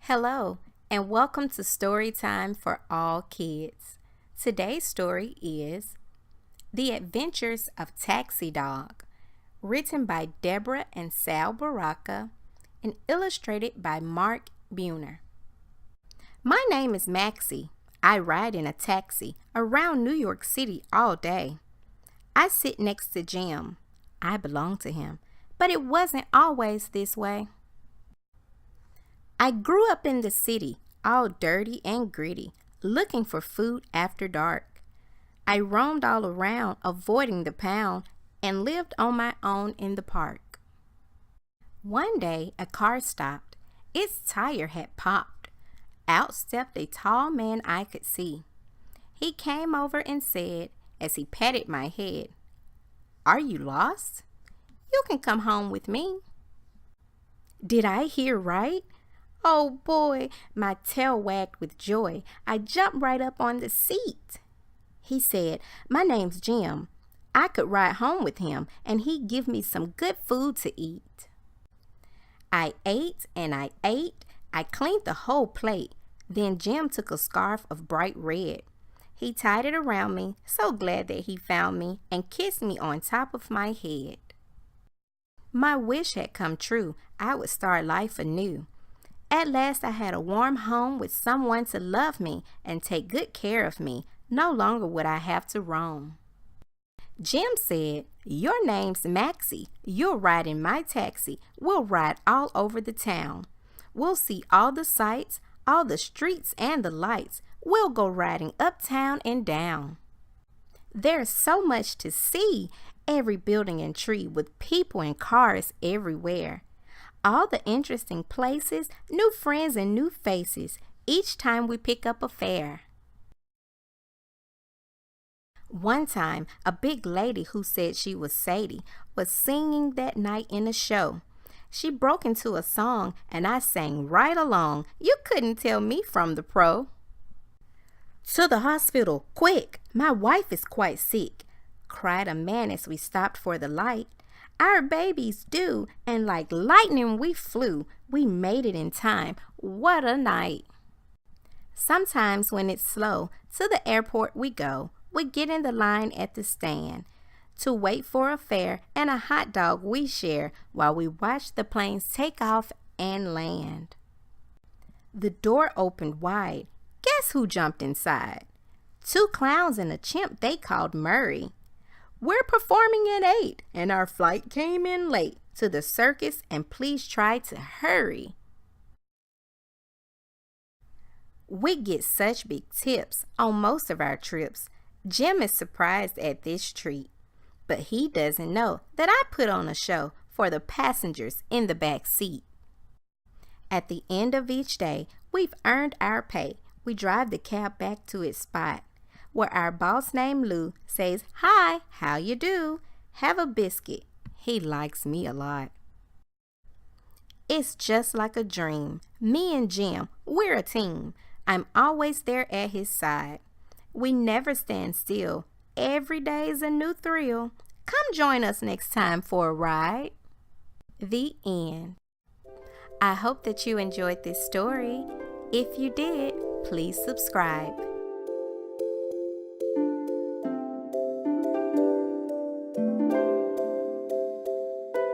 Hello, and welcome to Storytime for All Kids. Today's story is The Adventures of Taxi Dog, written by Debra and Sal Barraca, and illustrated by Mark Buhner. My name is Maxi. I ride in a taxi around New York City all day. I sit next to Jim. I belong to him, but it wasn't always this way. I grew up in the city, all dirty and gritty, looking for food after dark. I roamed all around, avoiding the pound, and lived on my own in the park. One day, a car stopped. Its tire had popped. Out stepped a tall man I could see. He came over and said, as he patted my head, "Are you lost? You can come home with me." Did I hear right? Oh boy, my tail wagged with joy. I jumped right up on the seat. He said, "My name's Jim. I could ride home with him, and he'd give me some good food to eat." I ate and I ate. I cleaned the whole plate. Then Jim took a scarf of bright red. He tied it around me, so glad that he found me, and kissed me on top of my head. My wish had come true. I would start life anew. At last I had a warm home with someone to love me and take good care of me. No longer would I have to roam. Jim said, "Your name's Maxi. You'll ride in my taxi. We'll ride all over the town. We'll see all the sights, all the streets and the lights. We'll go riding uptown and down. There's so much to see, every building and tree with people and cars everywhere. All the interesting places, new friends and new faces, each time we pick up a fare." One time, a big lady who said she was Sadie was singing that night in a show. She broke into a song and I sang right along. You couldn't tell me from the pro. "To the hospital, quick! My wife is quite sick," cried a man as we stopped for the light. "Our baby's due," and like lightning we flew. We made it in time. What a night! Sometimes when it's slow, to the airport we go. We get in the line at the stand to wait for a fare, and a hot dog we share while we watch the planes take off and land. The door opened wide. Guess who jumped inside? Two clowns and a chimp they called Murray. "We're performing at 8, and our flight came in late to the circus, and please try to hurry." We get such big tips on most of our trips. Jim is surprised at this treat, but he doesn't know that I put on a show for the passengers in the back seat. At the end of each day, we've earned our pay. We drive the cab back to its spot, where our boss named Lou says, "Hi, how you do? Have a biscuit." He likes me a lot. It's just like a dream. Me and Jim, we're a team. I'm always there at his side. We never stand still. Every day's a new thrill. Come join us next time for a ride. The end. I hope that you enjoyed this story. If you did, please subscribe.